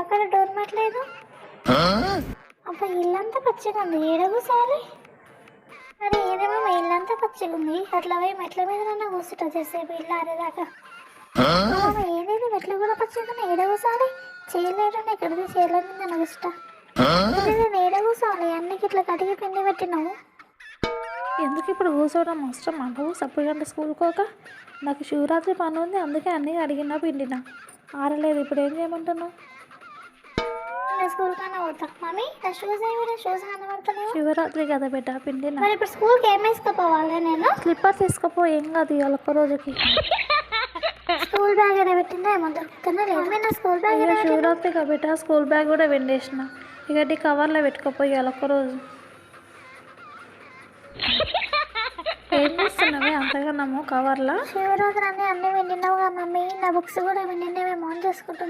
అక్కడ డోర్ మట్లేదు. అబ్బా ఇల్లంతా పచ్చిగా ఉంది, ఏడ కూర్చోవాలి? అరే ఏదేమో మా ఇల్లంతా పచ్చిగా ఉంది, అట్లా పోయి మెట్ల మీద నన్ను కూర్చుంటా చేసేపు ఇల్లు ఆరేదాకా. ఏదేది మెట్లు కూడా పచ్చిగా ఉన్నాయి, ఏడ కూర్చోవాలి? చేయలేడు ఎక్కడికి చేయలే మీద నన్ను కూర్చుంటా. నేను ఏడ కూర్చోవాలి? అన్నికి ఇట్లా కడిగి పిండి పెట్టినావు. ఎందుకు ఇప్పుడు కూర్చోవడం అవసరం? నువ్వు సప్పుడు గంట స్కూల్కోక నాకు శివరాత్రి పని ఉంది, అందుకే అన్నీ అడిగినా పిండినా ఆరలేదు. ఇప్పుడు ఏం చేయమంటున్నావు? నేను స్కూల్ కన్నా పోతా. మమ్మీ నా షూస్ ఏమి? షూస్ కనబడుతున్నాయి. శివరాత్రి కదా బిడ్డ, పిండినా. మరి ఇప్పుడు స్కూల్కి ఏం వేసుకోపోవాలి? నేను స్లిప్పర్ తీసుకుపో, ఏం కాదు ఇవాళ ఒక్క రోజుకి. స్కూల్ బ్యాగ్ అయినా పెట్టిందా? ఏమో దొరుకుతున్నా లేదు. నా స్కూల్ బ్యాగ్ శివరాత్రి కాబట్టి స్కూల్ బ్యాగ్ కూడా వెండేసిన, ఇక కవర్లో పెట్టుకోపోయి ఇవాళ ఒక్కరోజు. ఏం చేస్తున్నావే అంతగా నమ్ము కవర్లా? శివరాత్రి అన్నీ వెండినావుగా మమ్మీ, నా బుక్స్ కూడా వెండినవేమో అని చేసుకుంటున్నా.